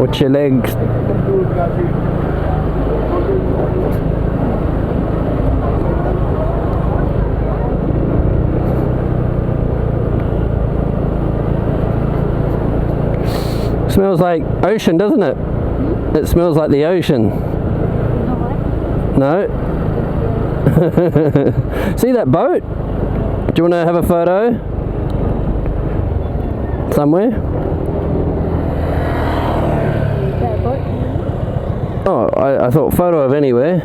Watch your legs. Smells like ocean, doesn't it? It smells like the ocean. No? See that boat? Do you want to have a photo? Somewhere? Oh, I thought photo of anywhere.